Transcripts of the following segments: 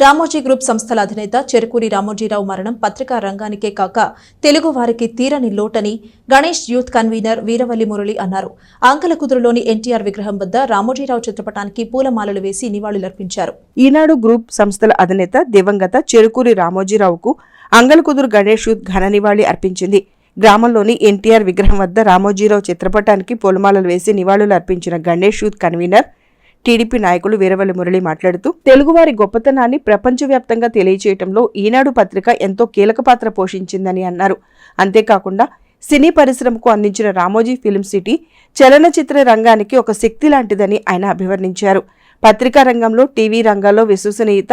Ramoji group సంస్థల అధినేత చెరుకూరి రామోజీరావు మరణం పత్రికా రంగానికే కాక తెలుగు వారికి తీరని లోటని గణేష్ యూత్ కన్వీనర్ వీరవల్లి మురళి అన్నారు. ఆంకలకుదురులోని ఎన్టీఆర్ విగ్రహం వద్ద రామోజీరావు చిత్రపటానికి పూలమాలలు వేసి నివాళులర్పించారు. ఈనాడు గ్రూప్ సంస్థల అధినేత దివంగత చెరుకూరి రామోజీరావుకు అంగలకుదురు గణేష్ యూత్ ఘన నివాళి అర్పించింది. గ్రామంలోని ఎన్టీఆర్ విగ్రహం వద్ద రామోజీరావు చిత్రపటానికి పూలమాలలు వేసి నివాళులు అర్పించిన గణేష్ యూత్ కన్వీనర్ టీడీపీ నాయకులు వీరవల్లి మురళి మాట్లాడుతూ తెలుగువారి గొప్పతనాన్ని ప్రపంచవ్యాప్తంగా తెలియజేయడంలో ఈనాడు పత్రిక ఎంతో కీలక పాత్ర పోషించిందని అన్నారు. అంతేకాకుండా సినీ పరిశ్రమకు అందించిన రామోజీ ఫిల్మ్ సిటీ చలనచిత్ర రంగానికి ఒక శక్తి లాంటిదని ఆయన అభివర్ణించారు. పత్రికా రంగంలో టీవీ రంగాల్లో విశ్వసనీయత,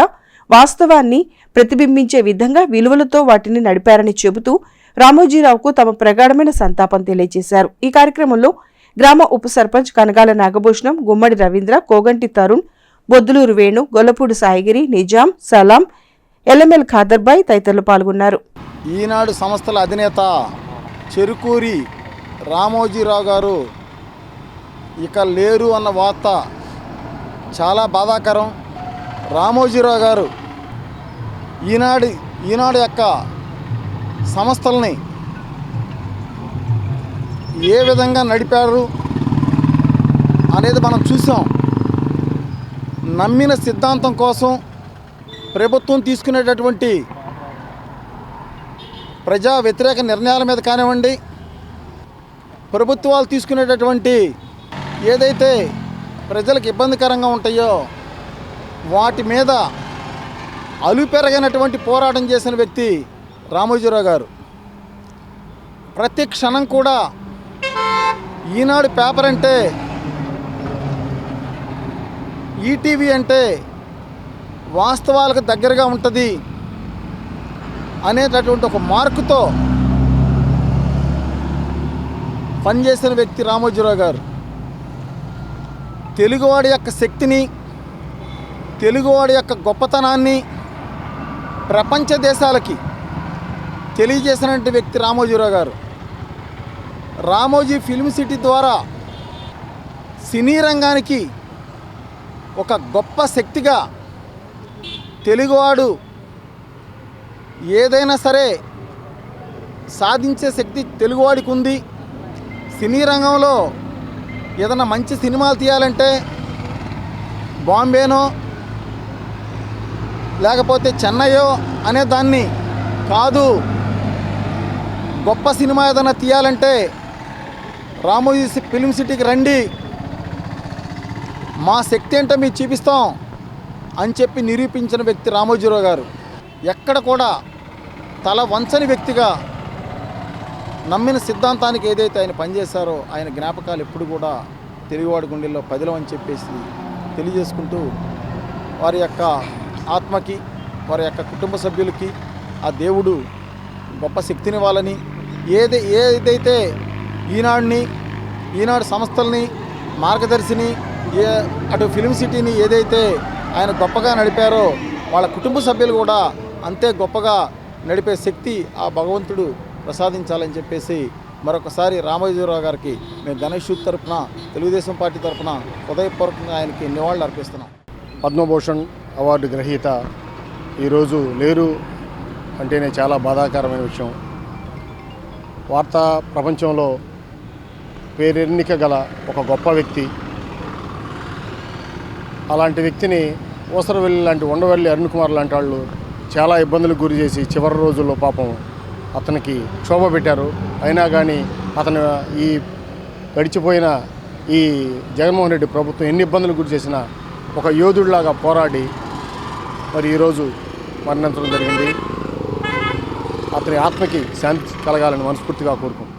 వాస్తవాన్ని ప్రతిబింబించే విధంగా విలువలతో వాటిని నడిపారని చెబుతూ రామోజీరావుకు తమ ప్రగాఢమైన సంతాపం తెలియజేశారు. ఈ కార్యక్రమంలో గ్రామ ఉప సర్పంచ్ కనగాల నాగభూషణం, గుమ్మడి రవీంద్ర, కోగంటి తరుణ్, బొద్దులూరు వేణు, గొల్లపూడి సాయిగిరి, నిజాం, సలాం, ఎల్ఎంఎల్ ఖాదర్బాయ్ తదితరులు పాల్గొన్నారు. ఈనాడు సంస్థల అధినేత చెరుకూరి రామోజీరావు గారు ఇక లేరు అన్న వార్త చాలా బాధాకరం. రామోజీరావు గారు ఈనాడు యొక్క సంస్థల్ని ఏ విధంగా నడిపారు అనేది మనం చూసాం. నమ్మిన సిద్ధాంతం కోసం ప్రభుత్వం తీసుకునేటటువంటి ప్రజా వ్యతిరేక నిర్ణయాల మీద కానివ్వండి, ప్రభుత్వాలు తీసుకునేటటువంటి ఏదైతే ప్రజలకు ఇబ్బందికరంగా ఉంటాయో వాటి మీద అలుపెరగనటువంటి పోరాటం చేసిన వ్యక్తి రామోజీరావు గారు. ప్రతి క్షణం కూడా ఈనాడు పేపర్ అంటే, ఈటీవీ అంటే వాస్తవాలకు దగ్గరగా ఉంటుంది అనేటటువంటి ఒక మార్కుతో పనిచేసిన వ్యక్తి రామోజీరావు గారు. తెలుగువాడి యొక్క శక్తిని, తెలుగువాడి యొక్క గొప్పతనాన్ని ప్రపంచ దేశాలకి తెలియజేసినటువంటి వ్యక్తి రామోజీరావు గారు. రామోజీ ఫిల్మ్ సిటీ ద్వారా సినీ రంగానికి ఒక గొప్ప శక్తిగా తెలుగువాడు ఏదైనా సరే సాధించే శక్తి తెలుగువాడికి ఉంది. సినీ రంగంలో ఏదైనా మంచి సినిమాలు తీయాలంటే బాంబేనో లేకపోతే చెన్నైయో అనే దాన్ని కాదు, గొప్ప సినిమా ఏదైనా తీయాలంటే రామోజీ ఫిల్మ్ సిటీకి రండి, మా శక్తి ఏంటో మీకు చూపిస్తాం అని చెప్పి నిరూపించిన వ్యక్తి రామోజీరావు గారు. ఎక్కడ కూడా తల వంచని వ్యక్తిగా నమ్మిన సిద్ధాంతానికి ఏదైతే ఆయన పనిచేశారో ఆయన జ్ఞాపకాలు ఎప్పుడు కూడా తెలుగువాడి గుండెల్లో పదిలమని చెప్పేసి తెలియజేసుకుంటూ వారి యొక్క ఆత్మకి, వారి యొక్క కుటుంబ సభ్యులకి ఆ దేవుడు గొప్ప శక్తినివ్వాలని, ఏదైతే ఈనాడు సంస్థల్ని, మార్గదర్శిని, అటు ఫిల్మ్ సిటీని ఏదైతే ఆయన గొప్పగా నడిపారో వాళ్ళ కుటుంబ సభ్యులు కూడా అంతే గొప్పగా నడిపే శక్తి ఆ భగవంతుడు ప్రసాదించాలని చెప్పేసి మరొకసారి రామోజీరావు గారికి మేము గణేష్ యూత్ తరఫున, తెలుగుదేశం పార్టీ తరఫున హృదయపూర్వకంగా ఆయనకి నివాళులు అర్పిస్తున్నాం. పద్మభూషణ్ అవార్డు గ్రహీత ఈరోజు లేరు అంటేనే చాలా బాధాకరమైన విషయం. వార్తా ప్రపంచంలో పేరెన్నిక గల ఒక గొప్ప వ్యక్తి. అలాంటి వ్యక్తిని ఊసరవెల్లి లాంటి ఉండవెల్లి అరుణ్ కుమార్ లాంటి వాళ్ళు చాలా ఇబ్బందులకు గురి చేసి చివరి రోజుల్లో పాపం అతనికి క్షోభ పెట్టారు. అయినా కానీ అతను ఈ గడిచిపోయిన ఈ జగన్మోహన్ రెడ్డి ప్రభుత్వం ఎన్ని ఇబ్బందులకు గురి చేసినా ఒక యోధుడిలాగా పోరాడి మరి ఈరోజు మరణించడం జరిగింది. అతని ఆత్మకి శాంతి కలగాలని మనస్ఫూర్తిగా కోరుకుంటున్నాను.